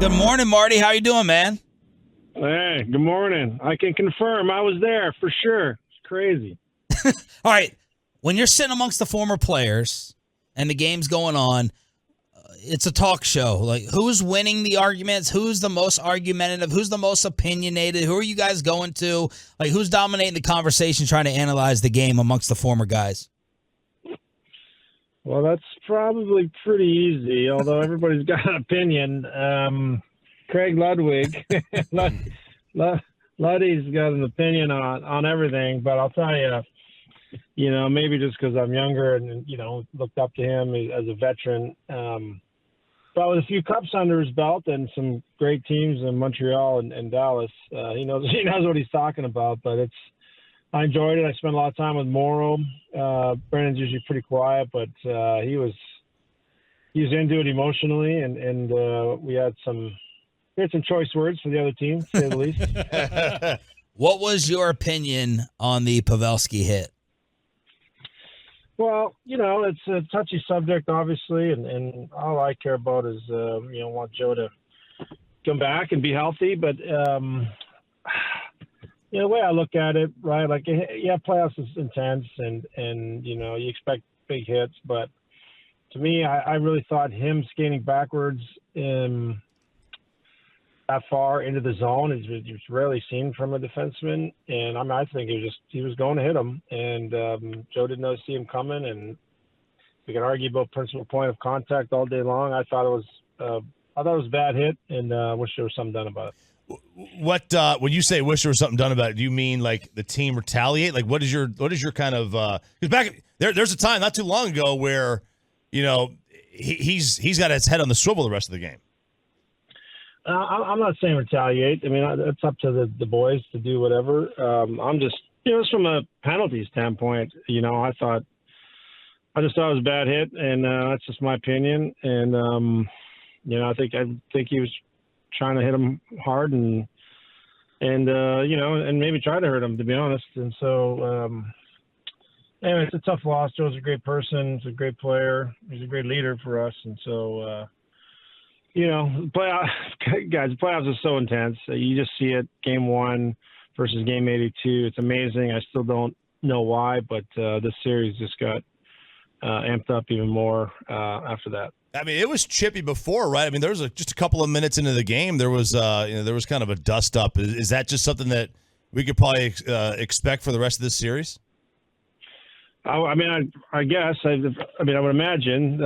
Good morning, Marty. How you doing, man? Hey, good morning. I can confirm I was there for sure. It's crazy. All right. When you're sitting amongst the former players and the game's going on, it's a talk show. Like, who's winning the arguments? Who's the most argumentative? Who's the most opinionated? Who are you guys going to? Like, who's dominating the conversation trying to analyze the game amongst the former guys? Well, that's probably pretty easy, although everybody's got an opinion. Craig Ludwig, Luddy's got an opinion on everything, but I'll tell you, maybe just because I'm younger and, looked up to him as a veteran. But with a few cups under his belt and some great teams in Montreal and Dallas, he knows what he's talking about. But I enjoyed it. I spent a lot of time with Morrow. Brandon's usually pretty quiet, but he was into it emotionally, and we had some choice words for the other team, to say the least. What was your opinion on the Pavelski hit? Well, it's a touchy subject, obviously, and all I care about is, want Joe to come back and be healthy. But, the way I look at it, right, like, yeah, playoffs is intense, and you expect big hits. But to me, I really thought him skating backwards that far into the zone is rarely seen from a defenseman, and I think he was going to hit him, and Joe did not see him coming, and we can argue about principal point of contact all day long. I thought it was a bad hit, and wish there was something done about it. What when you say wish there was something done about it, do you mean like the team retaliate? Like what is your kind of because back there's a time not too long ago where he's got his head on the swivel the rest of the game. I'm not saying retaliate. I mean, it's up to the boys to do whatever. I'm just, just from a penalty standpoint, I just thought it was a bad hit, and that's just my opinion. And I think he was trying to hit him hard, and maybe try to hurt him, to be honest. And so, anyway, it's a tough loss. Joe's a great person. He's a great player. He's a great leader for us, and so. Playoffs are so intense. You just see it game 1 versus game 82. It's amazing. I still don't know why, but this series just got amped up even more after that. I mean, it was chippy before, right? I mean, there was just a couple of minutes into the game. There was kind of a dust up. Is that just something that we could probably expect for the rest of this series? I guess. I would imagine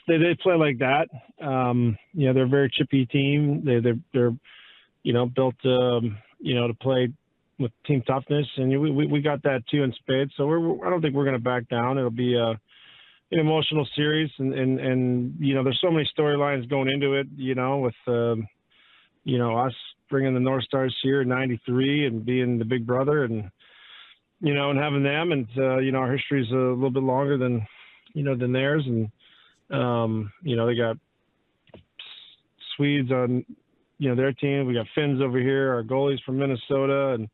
they play like that. They're a very chippy team. They're built to play with team toughness, and we got that too in spades. So I don't think we're going to back down. It'll be an emotional series, and there's so many storylines going into it. With us bringing the North Stars here in '93 and being the big brother, and and having them, and our history is a little bit longer than theirs, and they got Swedes on their team. We got Finns over here, our goalies from Minnesota, and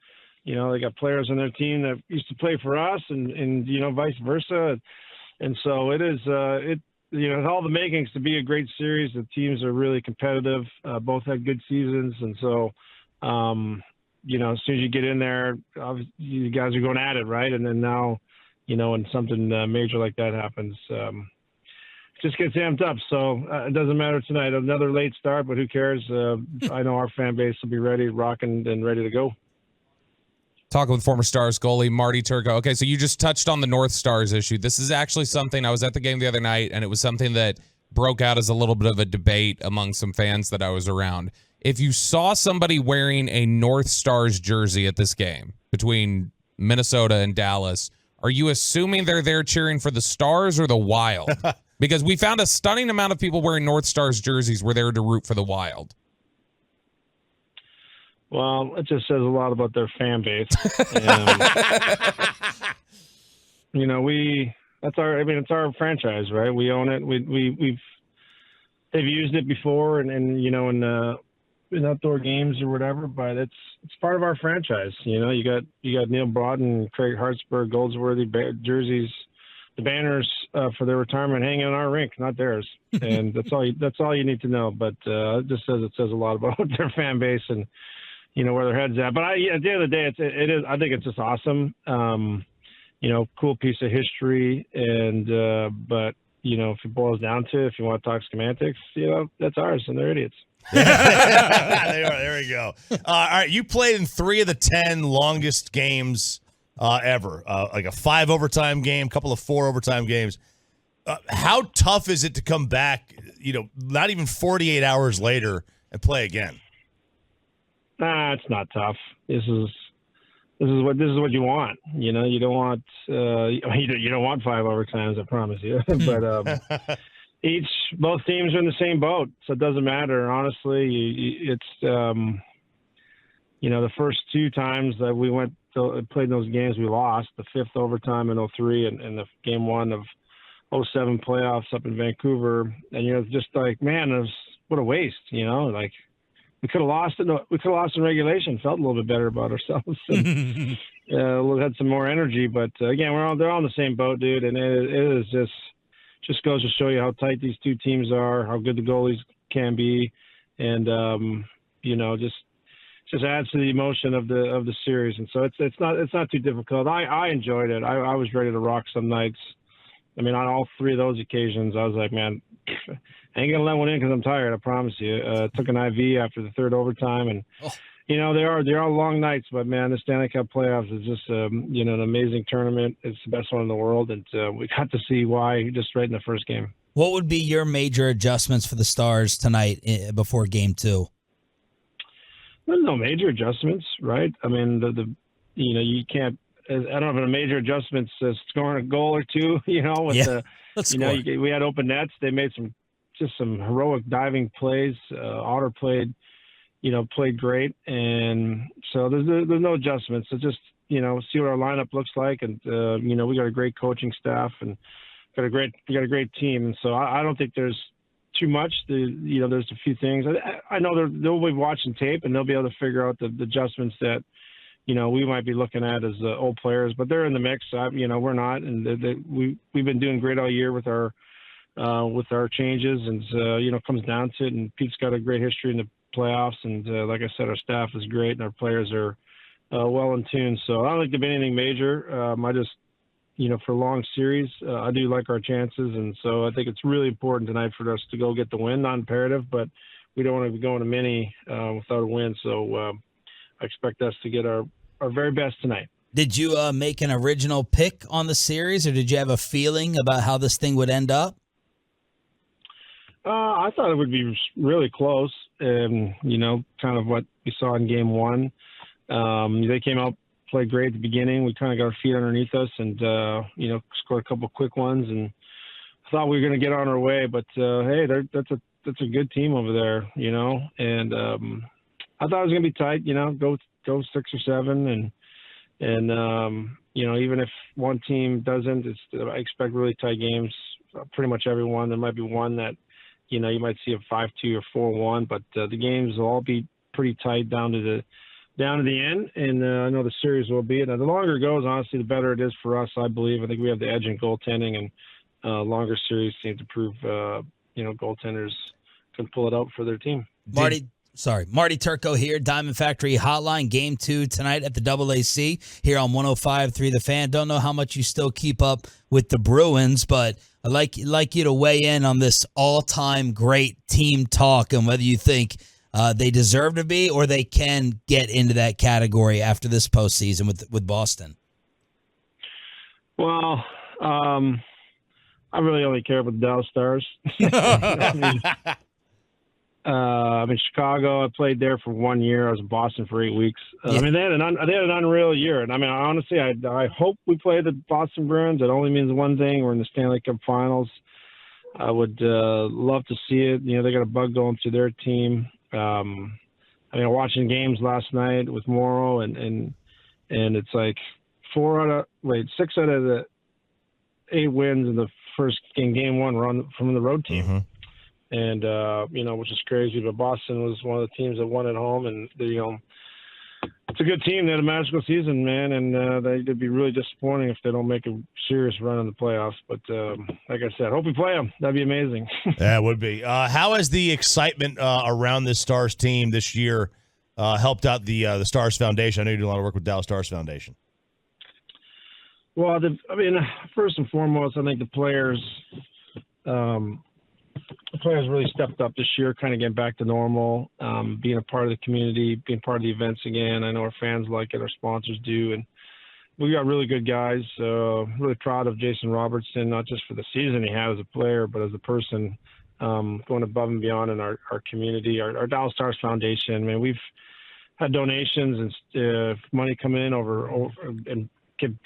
they got players on their team that used to play for us, and vice versa, and so it is it has all the makings to be a great series. The teams are really competitive. Both had good seasons, and so. As soon as you get in there, you guys are going at it, right? And then now, when something major like that happens, it just gets amped up. So it doesn't matter tonight. Another late start, but who cares? I know our fan base will be ready, rocking, and ready to go. Talking with former Stars goalie Marty Turco. Okay, so you just touched on the North Stars issue. This is actually something, I was at the game the other night, and it was something that broke out as a little bit of a debate among some fans that I was around. If you saw somebody wearing a North Stars jersey at this game between Minnesota and Dallas, are you assuming they're there cheering for the Stars or the Wild? Because we found a stunning amount of people wearing North Stars jerseys were there to root for the Wild. Well, it just says a lot about their fan base. It's our franchise, right? We own it. They've used it before, and in outdoor games or whatever, but it's part of our franchise. You got Neil Broughton, Craig Hartsburg, Goldsworthy jerseys. The banners for their retirement hanging in our rink, not theirs. And that's all you need to know. But it says a lot about their fan base and where their head's at. But at the end of the day, it is. I think it's just awesome. Cool piece of history. And but if it boils down to it, if you want to talk semantics, that's ours, and they're idiots. There we go. All right, you played in 3 of the 10 longest games ever, like a 5 overtime game, couple of 4 overtime games. How tough is it to come back, not even 48 hours later and play again? Nah, it's not tough. This is what you want. You don't want you don't want 5 overtimes, I promise you. But both teams are in the same boat, so it doesn't matter. Honestly, it's the first 2 times that we played those games, we lost. The 5th overtime in 2003 and the game 1 of 2007 playoffs up in Vancouver. And it's just like, man, what a waste. Like we could have lost it. We could have lost in regulation. Felt a little bit better about ourselves. And, had some more energy. But again, they're all in the same boat, dude. And it is just goes to show you how tight these 2 teams are, how good the goalies can be, and just adds to the emotion of the series. And so it's not too difficult. I enjoyed it. I was ready to rock some nights. I mean, on all 3 of those occasions, I was like, man, I ain't gonna let one in because I'm tired. I promise you. Took an IV after the 3rd overtime, and they are long nights. But man, the Stanley Cup playoffs is just an amazing tournament. It's the best one in the world, and we got to see why just right in the first game. What would be your major adjustments for the Stars tonight before Game 2? Well, no major adjustments, right? I mean, you can't. I don't know if a major adjustments scoring a goal or 2. We had open nets. They made some heroic diving plays. Otter played great, and so there's no adjustments. So just see what our lineup looks like, and we got a great coaching staff and we got a great team, and so I don't think there's too much. There's a few things. I know they'll be watching tape and they'll be able to figure out the adjustments that we might be looking at as old players, but they're in the mix. We're not, and we've been doing great all year with our changes, and it comes down to it. And Pete's got a great history in the playoffs, and like I said, our staff is great, and our players are well in tune. So I don't think there'll be anything major. I just, for a long series, I do like our chances, and so I think it's really important tonight for us to go get the win. Not imperative, but we don't want to be going to many without a win. So I expect us to get our very best tonight. Did you make an original pick on the series, or did you have a feeling about how this thing would end up? I thought it would be really close, and kind of what we saw in Game 1. They came out, played great at the beginning. We kind of got our feet underneath us, and scored a couple quick ones, and I thought we were going to get on our way. But hey, that's a good team over there, and I thought it was going to be tight. Go 6 or 7, and even if one team doesn't, I expect really tight games. Pretty much everyone. There might be one that you might see a 5-2 or 4-1, but the games will all be pretty tight down to the end. And I know the series will be. And the longer it goes, honestly, the better it is for us. I believe. I think we have the edge in goaltending, and longer series seem to prove goaltenders can pull it out for their team. Marty Turco here, Diamond Factory Hotline, Game 2 tonight at the AAC here on 105.3 The Fan. Don't know how much you still keep up with the Bruins, but I'd like you to weigh in on this all-time great team talk and whether you think they deserve to be or they can get into that category after this postseason with Boston. Well, I really only care about the Dallas Stars. I'm in Chicago. I played there for 1 year. I was in Boston for 8 weeks. Yeah. I mean, they had an unreal year. And I mean, honestly, I hope we play the Boston Bruins. It only means one thing: we're in the Stanley Cup Finals. I would love to see it. They got a bug going through their team. Watching games last night with Morrow, and it's like 6 out of the 8 wins in the first game 1 were from the road team. Mm-hmm. And, which is crazy, but Boston was one of the teams that won at home, and It's a good team. They had a magical season, man, and they'd be really disappointing if they don't make a serious run in the playoffs. But like I said, hope we play them. That'd be amazing. That would be. How has the excitement around this Stars team this year helped out the Stars Foundation? I know you do a lot of work with Dallas Stars Foundation. Well, first and foremost, I think the players really stepped up this year, kind of getting back to normal, being a part of the community, being part of the events again. I know our fans like it, our sponsors do, and we got really good guys. Really proud of Jason Robertson, not just for the season he had as a player, but as a person, going above and beyond in our community. Our Dallas Stars Foundation, man, we've had donations and money come in over and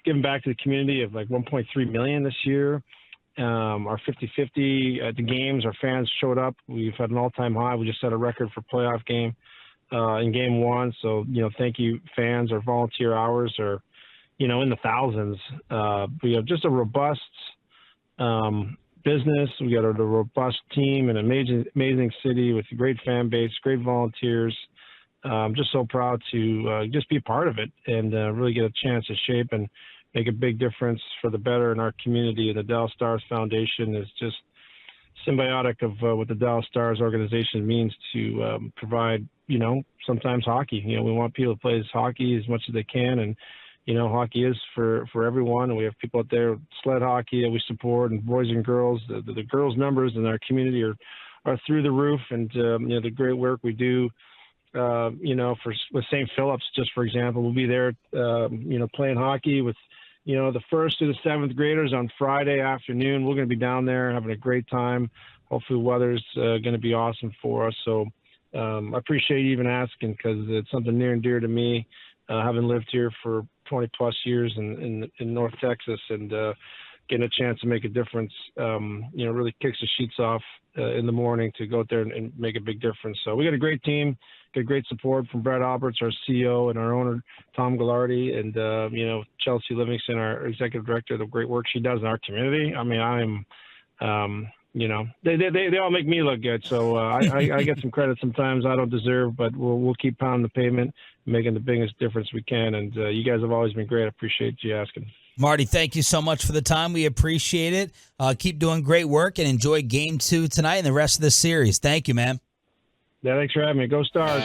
given back to the community of like $1.3 million this year. Our 50-50 at the games, our fans showed up. We've had an all-time high. We just set a record for playoff game in game one. So, thank you, fans. Our volunteer hours are, in the thousands. We have just a robust business. We got a robust team, an amazing city with a great fan base, great volunteers. I'm just so proud to just be a part of it and really get a chance to shape and make a big difference for the better in our community. And the Dallas Stars Foundation is just symbiotic of what the Dallas Stars organization means to provide, sometimes hockey. We want people to play this hockey as much as they can. And, hockey is for everyone. And we have people out there with sled hockey that we support, and boys and girls. The girls' numbers in our community are through the roof. And, the great work we do, with St. Philip's, just for example, we'll be there, playing hockey with, the 1st to the 7th graders on Friday afternoon. We're going to be down there having a great time. Hopefully the weather's going to be awesome for us. So I appreciate you even asking, because it's something near and dear to me, having lived here for 20 plus years in North Texas, and getting a chance to make a difference, really kicks the sheets off in the morning to go out there and make a big difference. So we got a great team, got great support from Brett Alberts, our CEO, and our owner, Tom Gallardi, and, Chelsea Livingston, our executive director, the great work she does in our community. I mean, they all make me look good. So I get some credit sometimes I don't deserve, but we'll keep pounding the pavement, making the biggest difference we can. And you guys have always been great. I appreciate you asking. Marty, thank you so much for the time. We appreciate it. Keep doing great work and enjoy Game 2 tonight and the rest of the series. Thank you, man. Yeah, thanks for having me. Go Stars.